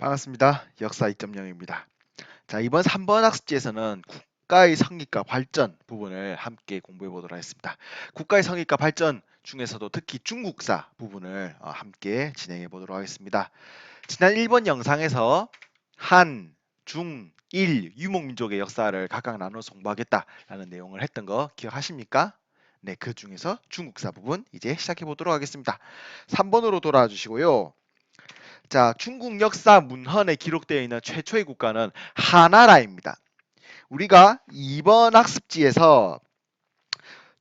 반갑습니다. 역사 2.0입니다. 자, 이번 3번 학습지에서는 국가의 성립과 발전 부분을 함께 공부해 보도록 하겠습니다. 국가의 성립과 발전 중에서도 특히 중국사 부분을 함께 진행해 보도록 하겠습니다. 지난 1번 영상에서 한, 중, 일, 유목민족의 역사를 각각 나눠서 공부하겠다라는 내용을 했던 거 기억하십니까? 네, 그 중에서 중국사 부분 이제 시작해 보도록 하겠습니다. 3번으로 돌아와 주시고요. 자, 중국 역사 문헌에 기록되어 있는 최초의 국가는 하나라입니다. 우리가 이번 학습지에서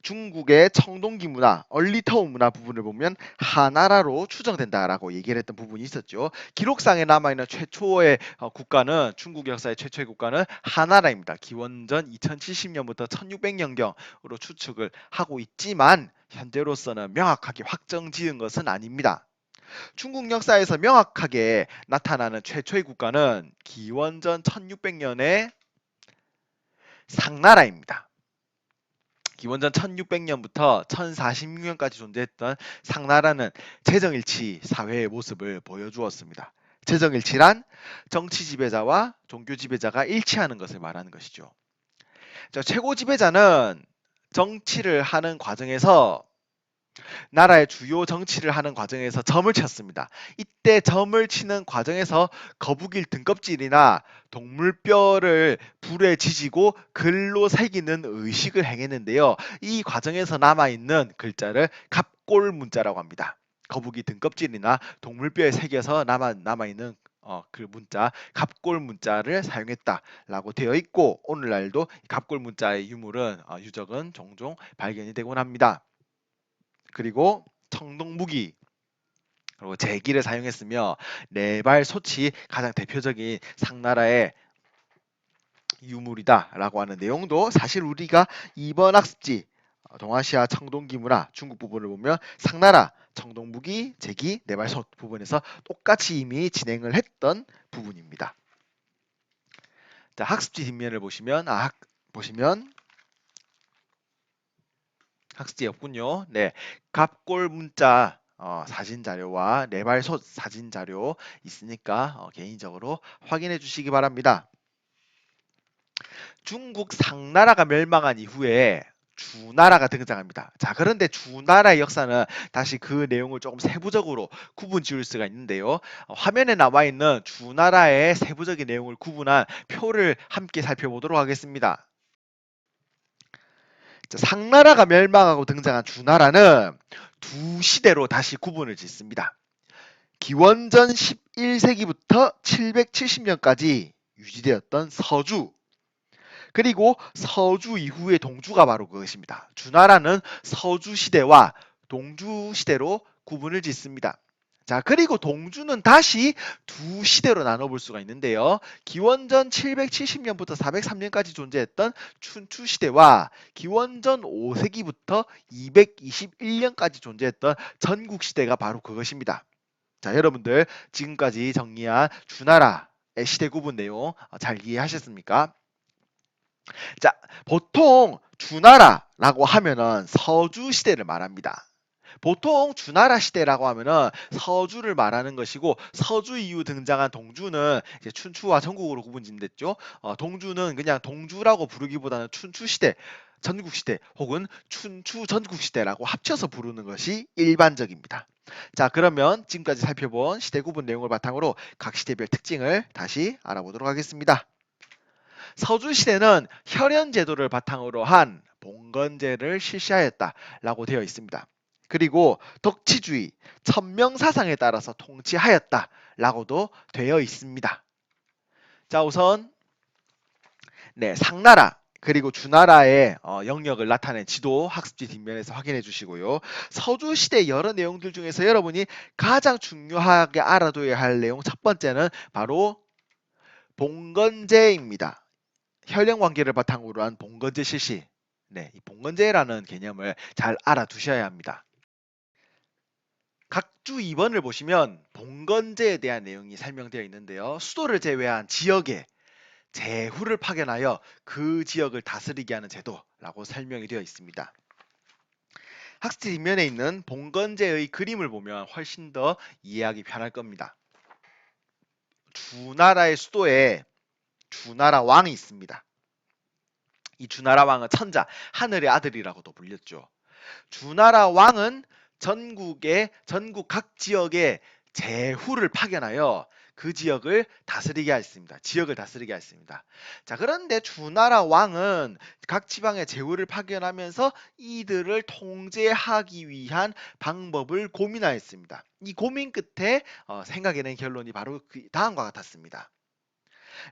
중국의 청동기 문화, 얼리터운 문화 부분을 보면 하나라로 추정된다라고 얘기를 했던 부분이 있었죠. 기록상에 남아있는 최초의 국가는 중국 역사의 최초의 국가는 하나라입니다. 기원전 2070년부터 1600년경으로 추측을 하고 있지만 현재로서는 명확하게 확정지은 것은 아닙니다. 중국 역사에서 명확하게 나타나는 최초의 국가는 기원전 1600년의 상나라입니다. 기원전 1600년부터 1046년까지 존재했던 상나라는 재정일치 사회의 모습을 보여주었습니다. 재정일치란 정치 지배자와 종교 지배자가 일치하는 것을 말하는 것이죠. 최고 지배자는 정치를 하는 과정에서 나라의 주요 정치를 하는 과정에서 점을 쳤습니다. 이때 점을 치는 과정에서 거북이 등껍질이나 동물뼈를 불에 지지고 글로 새기는 의식을 행했는데요. 이 과정에서 남아있는 글자를 갑골 문자라고 합니다. 거북이 등껍질이나 동물뼈에 새겨서 남아있는 그 문자, 갑골 문자를 사용했다라고 되어 있고, 오늘날도 갑골 문자의 유적은 종종 발견이 되곤 합니다. 그리고 청동무기, 그리고 제기를 사용했으며 네발 솥이 가장 대표적인 상나라의 유물이다라고 하는 내용도 사실 우리가 이번 학습지 동아시아 청동기 문화 중국 부분을 보면 상나라 청동무기, 제기, 네발솥 부분에서 똑같이 이미 진행을 했던 부분입니다. 자, 학습지 뒷면을 보시면 학습지 없군요. 네, 갑골 문자 사진 자료와 네발솥 사진 자료 있으니까 개인적으로 확인해 주시기 바랍니다. 중국 상나라가 멸망한 이후에 주나라가 등장합니다. 자, 그런데 주나라의 역사는 다시 그 내용을 조금 세부적으로 구분 지을 수가 있는데요. 화면에 나와 있는 주나라의 세부적인 내용을 구분한 표를 함께 살펴보도록 하겠습니다. 자, 상나라가 멸망하고 등장한 주나라는 두 시대로 다시 구분을 짓습니다. 기원전 11세기부터 770년까지 유지되었던 서주, 그리고 서주 이후의 동주가 바로 그것입니다. 주나라는 서주 시대와 동주 시대로 구분을 짓습니다. 자, 그리고 동주는 다시 두 시대로 나눠볼 수가 있는데요. 기원전 770년부터 403년까지 존재했던 춘추 시대와 기원전 5세기부터 221년까지 존재했던 전국 시대가 바로 그것입니다. 자, 여러분들 지금까지 정리한 주나라의 시대 구분 내용 잘 이해하셨습니까? 자, 보통 주나라라고 하면은 서주 시대를 말합니다. 보통 주나라 시대라고 하면은 서주를 말하는 것이고, 서주 이후 등장한 동주는 이제 춘추와 전국으로 구분짓됐죠. 동주는 그냥 동주라고 부르기보다는 춘추 시대, 전국 시대 혹은 춘추 전국 시대라고 합쳐서 부르는 것이 일반적입니다. 자, 그러면 지금까지 살펴본 시대 구분 내용을 바탕으로 각 시대별 특징을 다시 알아보도록 하겠습니다. 서주시대는 혈연 제도를 바탕으로 한 봉건제를 실시하였다라고 되어 있습니다. 그리고 덕치주의, 천명사상에 따라서 통치하였다라고도 되어 있습니다. 자, 우선 상나라 그리고 주나라의 영역을 나타낸 지도 학습지 뒷면에서 확인해 주시고요. 서주시대 여러 내용들 중에서 여러분이 가장 중요하게 알아둬야 할 내용 첫 번째는 바로 봉건제입니다. 혈연 관계를 바탕으로 한 봉건제 실시. 네, 이 봉건제라는 개념을 잘 알아두셔야 합니다. 각주 2번을 보시면 봉건제에 대한 내용이 설명되어 있는데요. 수도를 제외한 지역에 제후를 파견하여 그 지역을 다스리게 하는 제도라고 설명이 되어 있습니다. 학습지 뒷면에 있는 봉건제의 그림을 보면 훨씬 더 이해하기 편할 겁니다. 주나라의 수도에 주나라 왕이 있습니다. 이 주나라 왕은 천자, 하늘의 아들이라고도 불렸죠. 주나라 왕은 전국 각 지역에 제후를 파견하여 그 지역을 다스리게 하였습니다. 지역을 다스리게 하였습니다. 자, 그런데 주나라 왕은 각 지방에 제후를 파견하면서 이들을 통제하기 위한 방법을 고민하였습니다. 이 고민 끝에 생각해낸 결론이 바로 다음과 같았습니다.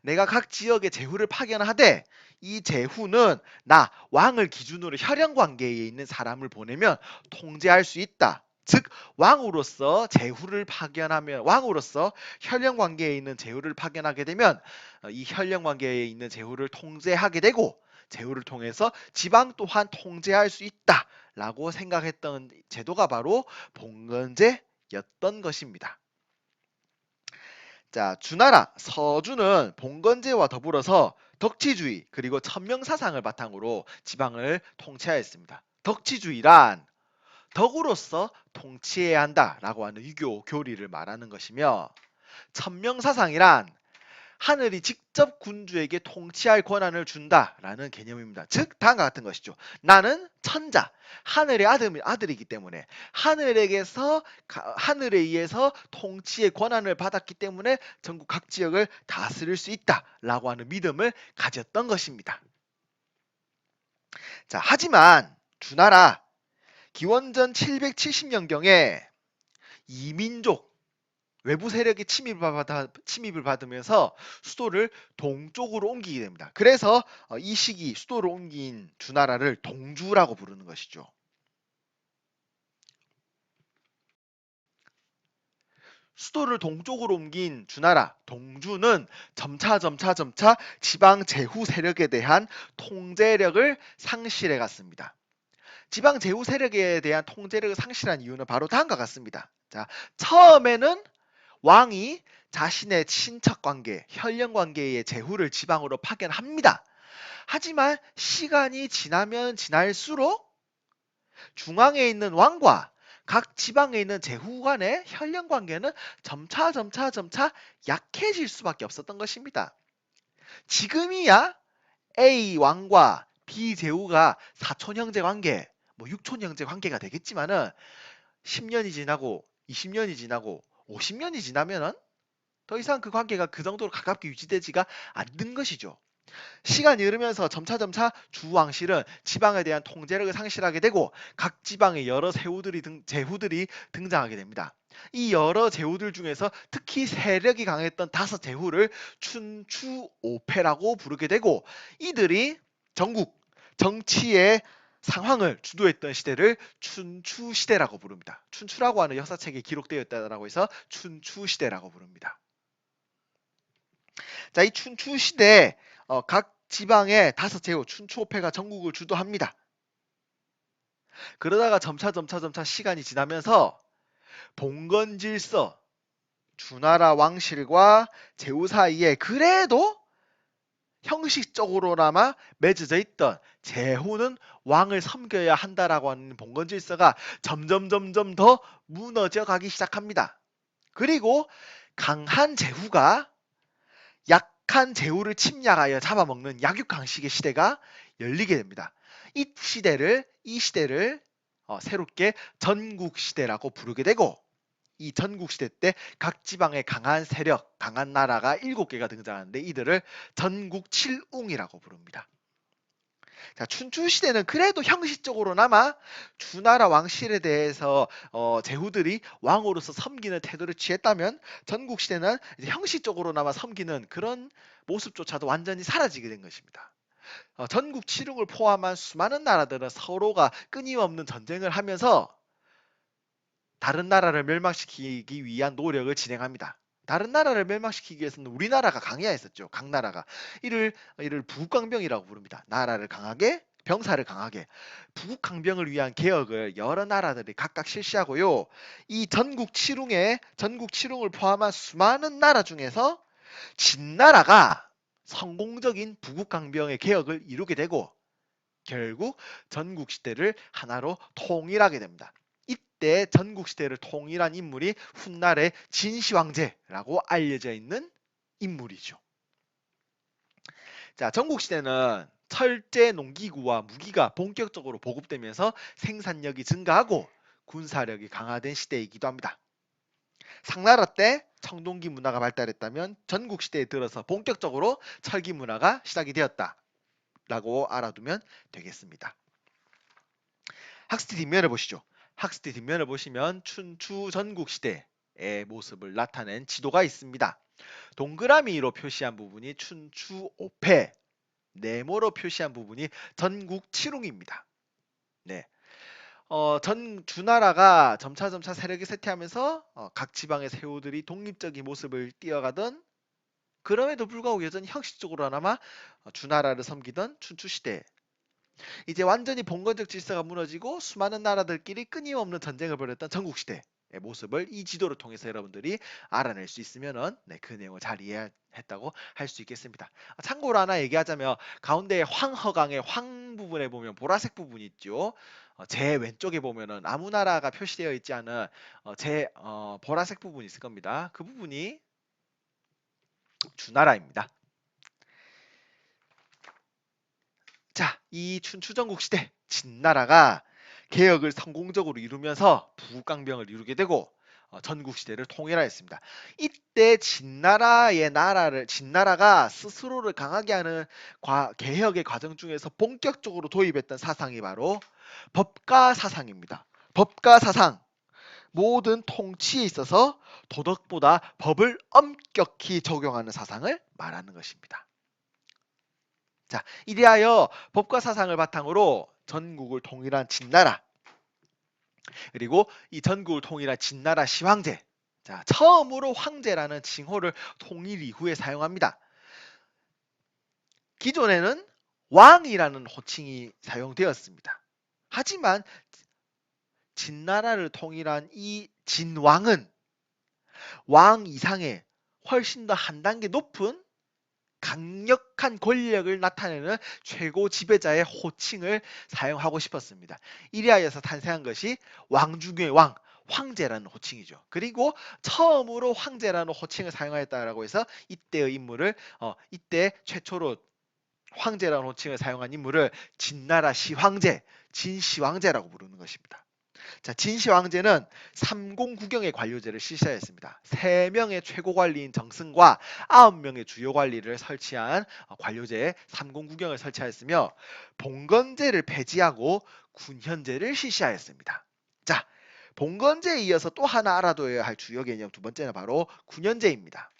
내가 각 지역에 제후를 파견하되 이 제후는 나 왕을 기준으로 혈연 관계에 있는 사람을 보내면 통제할 수 있다. 즉 왕으로서 제후를 파견하면 왕으로서 혈연 관계에 있는 제후를 파견하게 되면 이 혈연 관계에 있는 제후를 통제하게 되고 제후를 통해서 지방 또한 통제할 수 있다라고 생각했던 제도가 바로 봉건제였던 것입니다. 자, 주나라 서주는 봉건제와 더불어서 덕치주의 그리고 천명사상을 바탕으로 지방을 통치하였습니다. 덕치주의란 덕으로서 통치해야 한다라고 하는 유교 교리를 말하는 것이며, 천명사상이란 하늘이 직접 군주에게 통치할 권한을 준다라는 개념입니다. 즉 다음과 같은 것이죠. 나는 천자, 하늘의 아들이기 때문에 하늘에 의해서 통치의 권한을 받았기 때문에 전국 각 지역을 다스릴 수 있다라고 하는 믿음을 가졌던 것입니다. 자, 하지만 주나라 기원전 770년경에 이민족 외부 세력의 침입을 받으면서 수도를 동쪽으로 옮기게 됩니다. 그래서 이 시기 수도를 옮긴 주나라를 동주라고 부르는 것이죠. 수도를 동쪽으로 옮긴 주나라 동주는 점차 지방 제후 세력에 대한 통제력을 상실해 갔습니다. 지방 제후 세력에 대한 통제력을 상실한 이유는 바로 다음과 같습니다. 자, 처음에는 왕이 자신의 친척 관계, 혈연 관계의 제후를 지방으로 파견합니다. 하지만 시간이 지나면 지날수록 중앙에 있는 왕과 각 지방에 있는 제후 간의 혈연 관계는 점차 약해질 수밖에 없었던 것입니다. 지금이야 A 왕과 B 제후가 사촌 형제 관계, 육촌 형제 관계가 되겠지만은 10년이 지나고 20년이 지나고 50년이 지나면은 더 이상 그 관계가 그 정도로 가깝게 유지되지가 않는 것이죠. 시간이 흐르면서 점차 주 왕실은 지방에 대한 통제력을 상실하게 되고 각 지방에 여러 제후들이 등장하게 됩니다. 이 여러 제후들 중에서 특히 세력이 강했던 5제후를 춘추오패라고 부르게 되고, 이들이 전국 정치의 상황을 주도했던 시대를 춘추시대라고 부릅니다. 춘추라고 하는 역사책에 기록되어 있다고 해서 춘추시대라고 부릅니다. 자, 이 춘추시대 각 지방의 5제후 춘추오패가 전국을 주도합니다. 그러다가 점차 시간이 지나면서 봉건질서, 주나라 왕실과 제후 사이에 그래도 형식적으로나마 맺어져 있던 제후는 왕을 섬겨야 한다라고 하는 봉건질서가 점점 더 무너져 가기 시작합니다. 그리고 강한 제후가 약한 제후를 침략하여 잡아먹는 약육강식의 시대가 열리게 됩니다. 이 시대를 새롭게 전국시대라고 부르게 되고, 이 전국시대 때 각 지방의 강한 세력, 강한 나라가 7개가 등장하는데 이들을 전국칠웅이라고 부릅니다. 자, 춘추시대는 그래도 형식적으로나마 주나라 왕실에 대해서 제후들이 왕으로서 섬기는 태도를 취했다면, 전국시대는 이제 형식적으로나마 섬기는 그런 모습조차도 완전히 사라지게 된 것입니다. 전국 칠웅을 포함한 수많은 나라들은 서로가 끊임없는 전쟁을 하면서 다른 나라를 멸망시키기 위한 노력을 진행합니다. 다른 나라를 멸망시키기 위해서는 우리나라가 강해야 했었죠. 각 나라가. 이를 부국강병이라고 부릅니다. 나라를 강하게, 병사를 강하게. 부국강병을 위한 개혁을 여러 나라들이 각각 실시하고요. 이 전국 칠웅을 포함한 수많은 나라 중에서 진나라가 성공적인 부국강병의 개혁을 이루게 되고 결국 전국시대를 하나로 통일하게 됩니다. 이때 전국시대를 통일한 인물이 훗날의 진시황제라고 알려져 있는 인물이죠. 자, 전국시대는 철제 농기구와 무기가 본격적으로 보급되면서 생산력이 증가하고 군사력이 강화된 시대이기도 합니다. 상나라 때 청동기 문화가 발달했다면 전국시대에 들어서 본격적으로 철기 문화가 시작이 되었다라고 알아두면 되겠습니다. 학스티 뒷면을 보시죠. 학스티 뒷면을 보시면 춘추 전국시대의 모습을 나타낸 지도가 있습니다. 동그라미로 표시한 부분이 춘추 5패, 네모로 표시한 부분이 전국 7웅입니다. 네. 전 주나라가 점차 세력이 쇠퇴하면서 각 지방의 세우들이 독립적인 모습을 띄어가던, 그럼에도 불구하고 여전히 형식적으로나마 주나라를 섬기던 춘추시대, 이제 완전히 봉건적 질서가 무너지고 수많은 나라들끼리 끊임없는 전쟁을 벌였던 전국시대의 모습을 이 지도를 통해서 여러분들이 알아낼 수 있으면은 그 내용을 잘 이해했다고 할 수 있겠습니다. 참고로 하나 얘기하자면 가운데 황허강의 황 부분에 보면 보라색 부분이 있죠. 제 왼쪽에 보면은 아무 나라가 표시되어 있지 않은 제 보라색 부분이 있을 겁니다. 그 부분이 주나라입니다. 자, 이 춘추전국 시대 진나라가 개혁을 성공적으로 이루면서 부강병을 이루게 되고 전국 시대를 통일하였습니다. 이때 진나라가 스스로를 강하게 하는 개혁의 과정 중에서 본격적으로 도입했던 사상이 바로 법가 사상입니다. 법가 사상. 모든 통치에 있어서 도덕보다 법을 엄격히 적용하는 사상을 말하는 것입니다. 자, 이리하여 법과 사상을 바탕으로 전국을 통일한 진나라, 그리고 이 전국을 통일한 진나라 시황제, 자, 처음으로 황제라는 칭호를 통일 이후에 사용합니다. 기존에는 왕이라는 호칭이 사용되었습니다. 하지만 진나라를 통일한 이 진왕은 왕 이상의 훨씬 더 한 단계 높은 강력한 권력을 나타내는 최고 지배자의 호칭을 사용하고 싶었습니다. 이리하여서 탄생한 것이 왕 중의 왕, 황제라는 호칭이죠. 그리고 처음으로 황제라는 호칭을 사용하였다라고 해서 이때의 인물을 이때 최초로 황제라는 호칭을 사용한 인물을 진나라 시황제, 진시황제라고 부르는 것입니다. 자, 진시황제는 삼공구경의 관료제를 실시하였습니다. 3명의 최고관리인 정승과 9명의 주요관리를 설치한 관료제 삼공구경을 설치하였으며 봉건제를 폐지하고 군현제를 실시하였습니다. 자, 봉건제에 이어서 또 하나 알아둬야 할 주요 개념 두 번째는 바로 군현제입니다.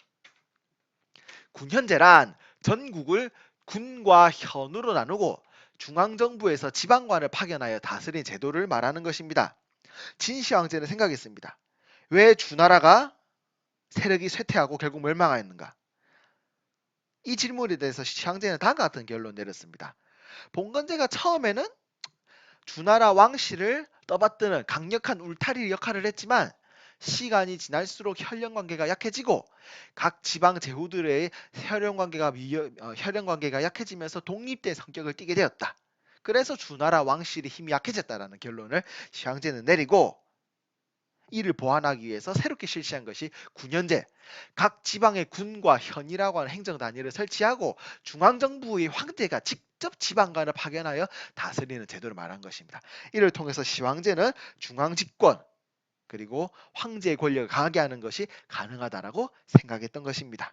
군현제란 전국을 군과 현으로 나누고 중앙정부에서 지방관을 파견하여 다스린 제도를 말하는 것입니다. 진시황제는 생각했습니다. 왜 주나라가 세력이 쇠퇴하고 결국 멸망하였는가? 이 질문에 대해서 시황제는 다음과 같은 결론을 내렸습니다. 봉건제가 처음에는 주나라 왕실을 떠받드는 강력한 울타리 역할을 했지만 시간이 지날수록 혈연관계가 약해지고 각 지방 제후들의 혈연관계가 약해지면서 독립된 성격을 띠게 되었다. 그래서 주나라 왕실의 힘이 약해졌다라는 결론을 시황제는 내리고, 이를 보완하기 위해서 새롭게 실시한 것이 군현제, 각 지방의 군과 현이라고 하는 행정단위를 설치하고 중앙정부의 황제가 직접 지방관을 파견하여 다스리는 제도를 말한 것입니다. 이를 통해서 시황제는 중앙집권 그리고 황제의 권력을 강하게 하는 것이 가능하다라고 생각했던 것입니다.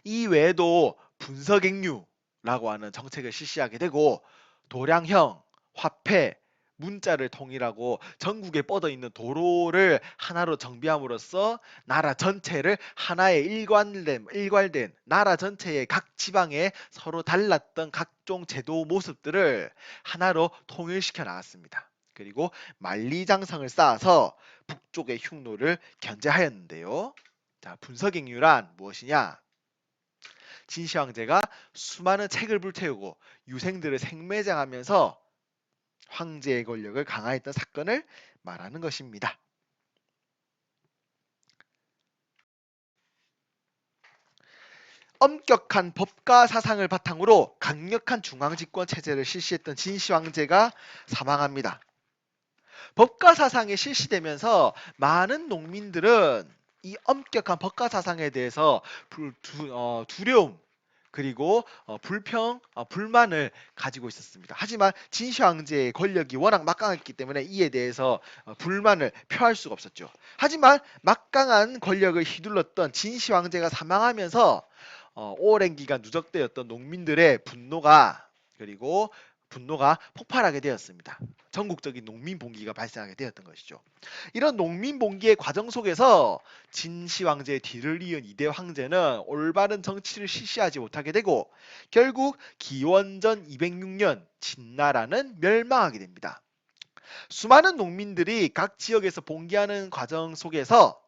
이 외에도 분서객류라고 하는 정책을 실시하게 되고 도량형, 화폐, 문자를 통일하고 전국에 뻗어있는 도로를 하나로 정비함으로써 나라 전체를 하나의 일괄된 나라 전체의 각 지방에 서로 달랐던 각종 제도 모습들을 하나로 통일시켜 나갔습니다. 그리고 만리장성을 쌓아서 북쪽의 흉노를 견제하였는데요. 자, 분서객류란 무엇이냐? 진시황제가 수많은 책을 불태우고 유생들을 생매장하면서 황제의 권력을 강화했던 사건을 말하는 것입니다. 엄격한 법과 사상을 바탕으로 강력한 중앙집권 체제를 실시했던 진시황제가 사망합니다. 법과 사상이 실시되면서 많은 농민들은 이 엄격한 법과 사상에 대해서 두려움 그리고 불만을 가지고 있었습니다. 하지만 진시 황제의 권력이 워낙 막강했기 때문에 이에 대해서 불만을 표할 수가 없었죠. 하지만 막강한 권력을 휘둘렀던 진시 황제가 사망하면서 오랜 기간 누적되었던 농민들의 분노가 폭발하게 되었습니다. 전국적인 농민 봉기가 발생하게 되었던 것이죠. 이런 농민 봉기의 과정 속에서 진시 황제의 뒤를 이은 이대 황제는 올바른 정치를 실시하지 못하게 되고 결국 기원전 206년 진나라는 멸망하게 됩니다. 수많은 농민들이 각 지역에서 봉기하는 과정 속에서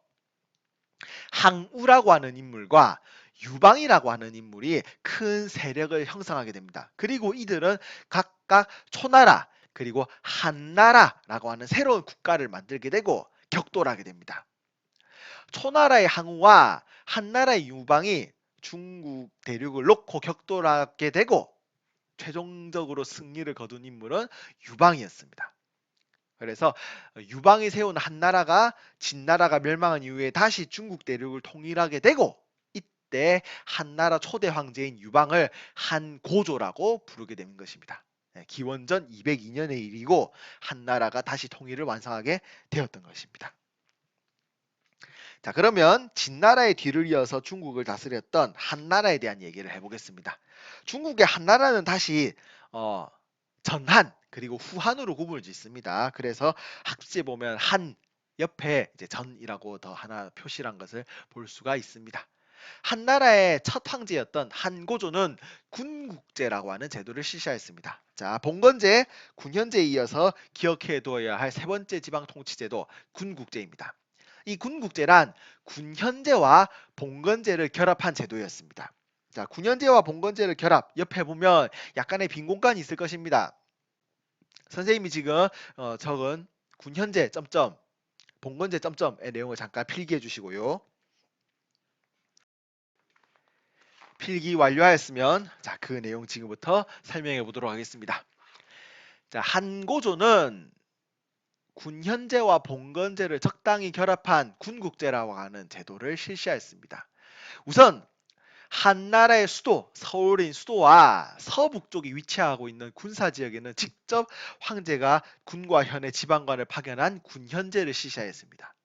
항우라고 하는 인물과 유방이라고 하는 인물이 큰 세력을 형성하게 됩니다. 그리고 이들은 각각 초나라 그리고 한나라라고 하는 새로운 국가를 만들게 되고 격돌하게 됩니다. 초나라의 항우와 한나라의 유방이 중국 대륙을 놓고 격돌하게 되고 최종적으로 승리를 거둔 인물은 유방이었습니다. 그래서 유방이 세운 한나라가 진나라가 멸망한 이후에 다시 중국 대륙을 통일하게 되고 이때 한나라 초대 황제인 유방을 한고조라고 부르게 된 것입니다. 기원전 202년의 일이고 한나라가 다시 통일을 완성하게 되었던 것입니다. 자, 그러면 진나라의 뒤를 이어서 중국을 다스렸던 한나라에 대한 얘기를 해보겠습니다. 중국의 한나라는 다시 전한 그리고 후한으로 구분을 짓습니다. 그래서 학집에 보면 한 옆에 이제 전이라고 더 하나 표시한 것을 볼 수가 있습니다. 한나라의 첫 황제였던 한고조는 군국제라고 하는 제도를 실시하였습니다. 자, 봉건제, 군현제에 이어서 기억해 두어야 할 세 번째 지방 통치제도 군국제입니다. 이 군국제란 군현제와 봉건제를 결합한 제도였습니다. 자, 군현제와 봉건제를 결합, 옆에 보면 약간의 빈 공간이 있을 것입니다. 선생님이 지금 적은 군현제 점점 봉건제 점점의 내용을 잠깐 필기해 주시고요. 필기 완료하였으면 자, 그 내용 지금부터 설명해 보도록 하겠습니다. 자, 한고조는 군현제와 봉건제를 적당히 결합한 군국제라고 하는 제도를 실시하였습니다. 우선 한나라의 수도, 서울인 수도와 서북쪽에 위치하고 있는 군사지역에는 직접 황제가 군과 현의 지방관을 파견한 군현제를 실시하였습니다.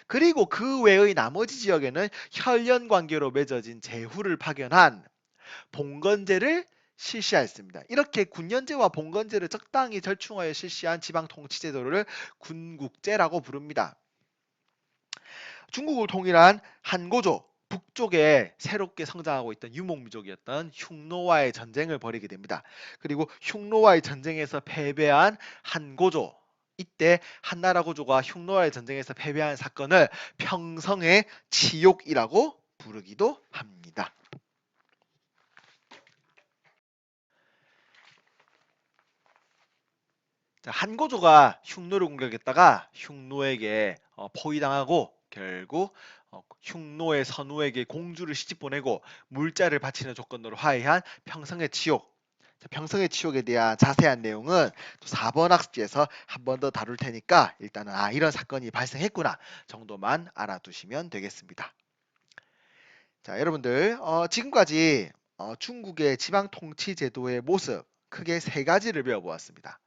그리고 그 외의 나머지 지역에는 혈연 관계로 맺어진 제후를 파견한 봉건제를 실시하였습니다. 이렇게 군현제와 봉건제를 적당히 절충하여 실시한 지방 통치제도를 군국제라고 부릅니다. 중국을 통일한 한고조, 북쪽에 새롭게 성장하고 있던 유목민족이었던 흉노와의 전쟁을 벌이게 됩니다. 그리고 흉노와의 전쟁에서 패배한 한고조, 이때 한나라 고조가 흉노와의 전쟁에서 패배한 사건을 평성의 치욕이라고 부르기도 합니다. 자, 한고조가 흉노를 공격했다가 흉노에게 포위당하고 결국 흉노의 선우에게 공주를 시집 보내고 물자를 바치는 조건으로 화해한 평성의 치욕. 자, 평성의 치욕에 대한 자세한 내용은 4번 학습지에서 한 번 더 다룰 테니까 일단은 이런 사건이 발생했구나 정도만 알아두시면 되겠습니다. 자, 여러분들 지금까지 중국의 지방 통치 제도의 모습 크게 세 가지를 배워보았습니다.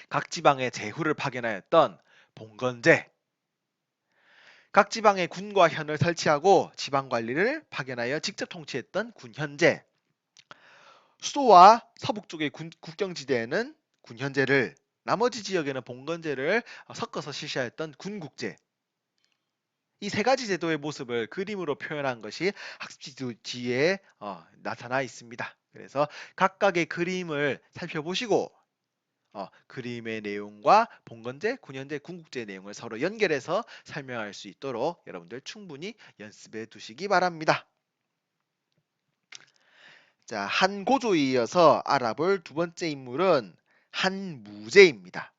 각 지방에 제후를 파견하였던 봉건제, 각 지방에 군과 현을 설치하고 지방 관리를 파견하여 직접 통치했던 군현제, 수도와 서북 쪽의 국경지대에는 군현제를, 나머지 지역에는 봉건제를 섞어서 실시하였던 군국제. 이 세 가지 제도의 모습을 그림으로 표현한 것이 학습지 뒤에 나타나 있습니다. 그래서 각각의 그림을 살펴보시고 그림의 내용과 봉건제, 군현제, 군국제 내용을 서로 연결해서 설명할 수 있도록 여러분들 충분히 연습해 두시기 바랍니다. 자, 한고조에 이어서 알아볼 두 번째 인물은 한무제입니다.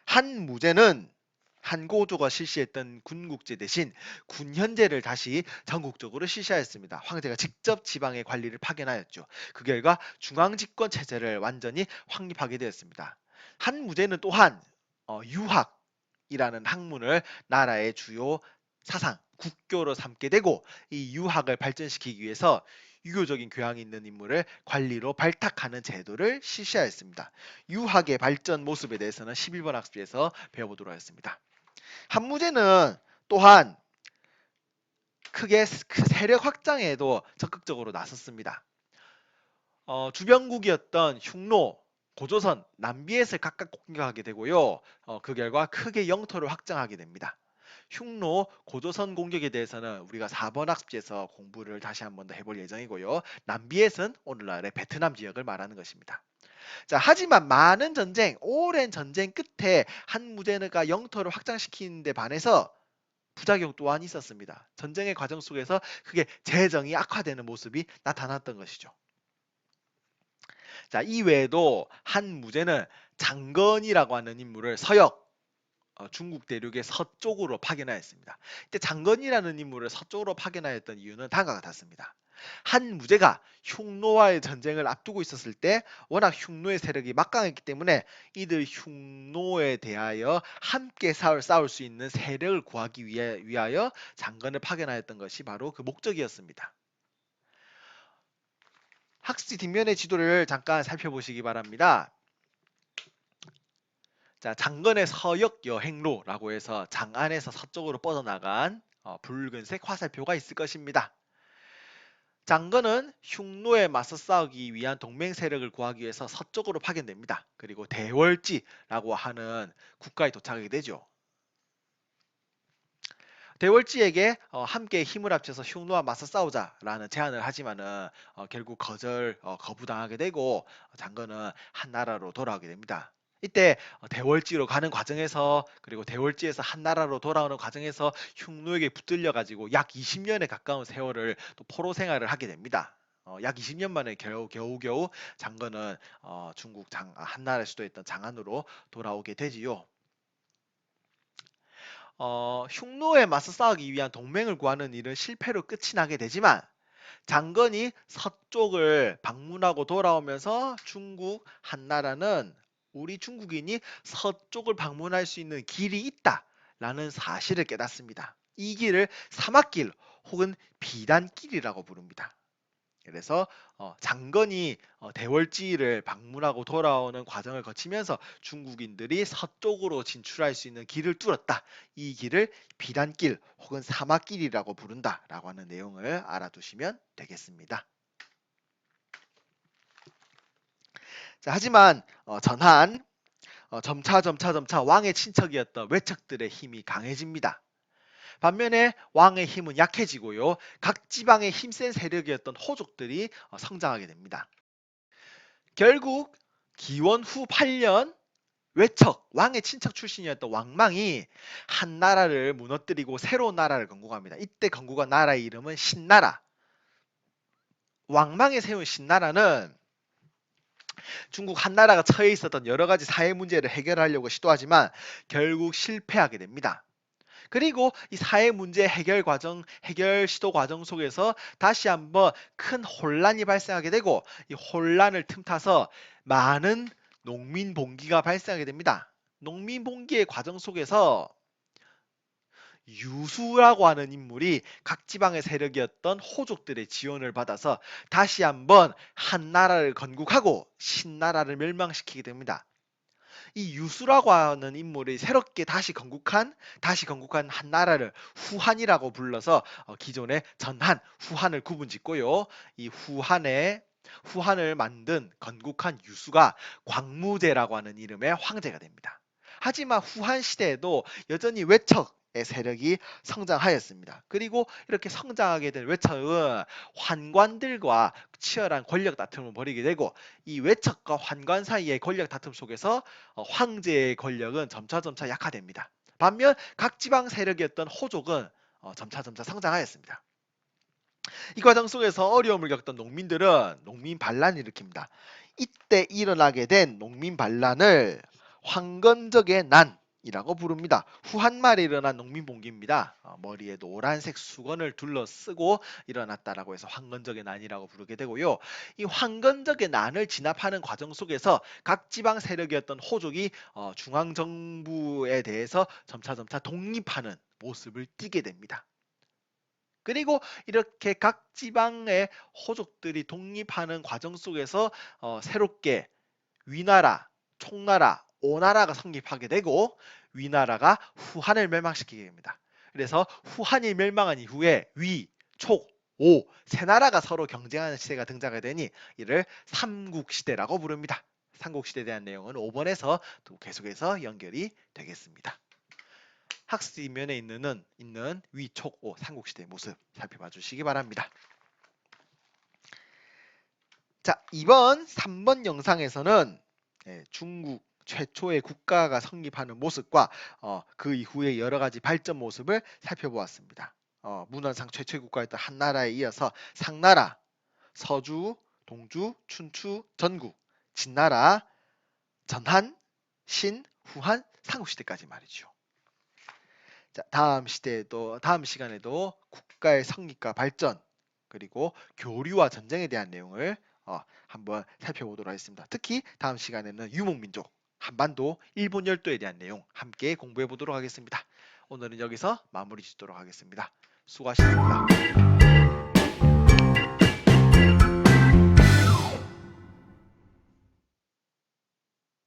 한무제는 한고조가 실시했던 군국제 대신 군현제를 다시 전국적으로 실시하였습니다. 황제가 직접 지방의 관리를 파견하였죠. 그 결과 중앙집권 체제를 완전히 확립하게 되었습니다. 한무제는 또한 유학이라는 학문을 나라의 주요 사상, 국교로 삼게 되고 이 유학을 발전시키기 위해서 유교적인 교양이 있는 인물을 관리로 발탁하는 제도를 실시하였습니다. 유학의 발전 모습에 대해서는 11번 학습지에서 배워보도록 하겠습니다. 한무제는 또한 크게 그 세력 확장에도 적극적으로 나섰습니다. 주변국이었던 흉노, 고조선, 남비에서 각각 공격하게 되고요. 그 결과 크게 영토를 확장하게 됩니다. 흉노, 고조선 공격에 대해서는 우리가 4번 학습지에서 공부를 다시 한번 더 해볼 예정이고요. 남비에서는 오늘날의 베트남 지역을 말하는 것입니다. 자, 하지만 많은 전쟁, 오랜 전쟁 끝에 한무제가 영토를 확장시키는 데 반해서 부작용 또한 있었습니다. 전쟁의 과정 속에서 크게 재정이 악화되는 모습이 나타났던 것이죠. 자, 이외에도 한무제는 장건이라고 하는 인물을 서역, 중국 대륙의 서쪽으로 파견하였습니다. 이때 장건이라는 인물을 서쪽으로 파견하였던 이유는 다음과 같았습니다. 한무제가 흉노와의 전쟁을 앞두고 있었을 때 워낙 흉노의 세력이 막강했기 때문에 이들 흉노에 대하여 함께 싸울 수 있는 세력을 구하기 위하여 장건을 파견하였던 것이 바로 그 목적이었습니다. 학습지 뒷면의 지도를 잠깐 살펴보시기 바랍니다. 자, 장건의 서역 여행로라고 해서 장안에서 서쪽으로 뻗어나간 붉은색 화살표가 있을 것입니다. 장건은 흉노에 맞서 싸우기 위한 동맹 세력을 구하기 위해서 서쪽으로 파견됩니다. 그리고 대월지라고 하는 국가에 도착하게 되죠. 대월지에게 함께 힘을 합쳐서 흉노와 맞서 싸우자라는 제안을 하지만은 결국 거부당하게 되고 장건은 한나라로 돌아오게 됩니다. 이때 대월지로 가는 과정에서 그리고 대월지에서 한나라로 돌아오는 과정에서 흉노에게 붙들려 가지고 약 20년에 가까운 세월을 또 포로 생활을 하게 됩니다. 약 20년 만에 겨우겨우 장건은 중국 한나라의 수도였던 장안으로 돌아오게 되지요. 흉노에 맞서 싸우기 위한 동맹을 구하는 일은 실패로 끝이 나게 되지만 장건이 서쪽을 방문하고 돌아오면서 중국 한나라는 우리 중국인이 서쪽을 방문할 수 있는 길이 있다라는 사실을 깨닫습니다. 이 길을 사막길 혹은 비단길이라고 부릅니다. 그래서 장건이 대월지를 방문하고 돌아오는 과정을 거치면서 중국인들이 서쪽으로 진출할 수 있는 길을 뚫었다. 이 길을 비단길 혹은 사막길이라고 부른다라고 하는 내용을 알아두시면 되겠습니다. 자, 하지만 전한 점차 왕의 친척이었던 외척들의 힘이 강해집니다. 반면에 왕의 힘은 약해지고요. 각 지방의 힘센 세력이었던 호족들이 성장하게 됩니다. 결국 기원 후 8년 외척, 왕의 친척 출신이었던 왕망이 한나라를 무너뜨리고 새로운 나라를 건국합니다. 이때 건국한 나라의 이름은 신나라. 왕망이 세운 신나라는 중국 한나라가 처해 있었던 여러 가지 사회 문제를 해결하려고 시도하지만 결국 실패하게 됩니다. 그리고 이 사회 문제 해결 시도 과정 속에서 다시 한번 큰 혼란이 발생하게 되고 이 혼란을 틈타서 많은 농민 봉기가 발생하게 됩니다. 농민 봉기의 과정 속에서 유수라고 하는 인물이 각 지방의 세력이었던 호족들의 지원을 받아서 다시 한번 한나라를 건국하고 신나라를 멸망시키게 됩니다. 이 유수라고 하는 인물이 새롭게 다시 건국한 한나라를 후한이라고 불러서 기존의 전한, 후한을 구분짓고요. 이 후한을 만든 건국한 유수가 광무제라고 하는 이름의 황제가 됩니다. 하지만 후한 시대에도 여전히 외척의 세력이 성장하였습니다. 그리고 이렇게 성장하게 된 외척은 환관들과 치열한 권력 다툼을 벌이게 되고 이 외척과 환관 사이의 권력 다툼 속에서 황제의 권력은 점차 약화됩니다. 반면 각 지방 세력이었던 호족은 점차 성장하였습니다. 이 과정 속에서 어려움을 겪던 농민들은 농민 반란을 일으킵니다. 이때 일어나게 된 농민 반란을 황건적의 난이라고 부릅니다. 후한말에 일어난 농민 봉기입니다. 머리에 노란색 수건을 둘러쓰고 일어났다라고 해서 황건적의 난이라고 부르게 되고요. 이 황건적의 난을 진압하는 과정 속에서 각 지방 세력이었던 호족이 중앙정부에 대해서 점차 독립하는 모습을 띠게 됩니다. 그리고 이렇게 각 지방의 호족들이 독립하는 과정 속에서 새롭게 위나라, 총나라, 오나라가 성립하게 되고 위나라가 후한을 멸망시키게 됩니다. 그래서 후한이 멸망한 이후에 위, 촉, 오 세 나라가 서로 경쟁하는 시대가 등장하게 되니 이를 삼국시대라고 부릅니다. 삼국시대에 대한 내용은 5번에서 또 계속해서 연결이 되겠습니다. 학습 뒷면에 있는 위, 촉, 오 삼국시대의 모습 살펴봐 주시기 바랍니다. 자, 이번 3번 영상에서는 중국 최초의 국가가 성립하는 모습과 그 이후의 여러 가지 발전 모습을 살펴보았습니다. 문헌상 최초의 국가였던 한나라에 이어서 상나라, 서주, 동주, 춘추, 전국, 진나라, 전한, 신, 후한, 삼국시대까지 말이죠. 자, 다음 시간에도 국가의 성립과 발전 그리고 교류와 전쟁에 대한 내용을 한번 살펴보도록 하겠습니다. 특히 다음 시간에는 유목민족, 한반도, 일본 열도에 대한 내용 함께 공부해 보도록 하겠습니다. 오늘은 여기서 마무리 짓도록 하겠습니다. 수고하셨습니다.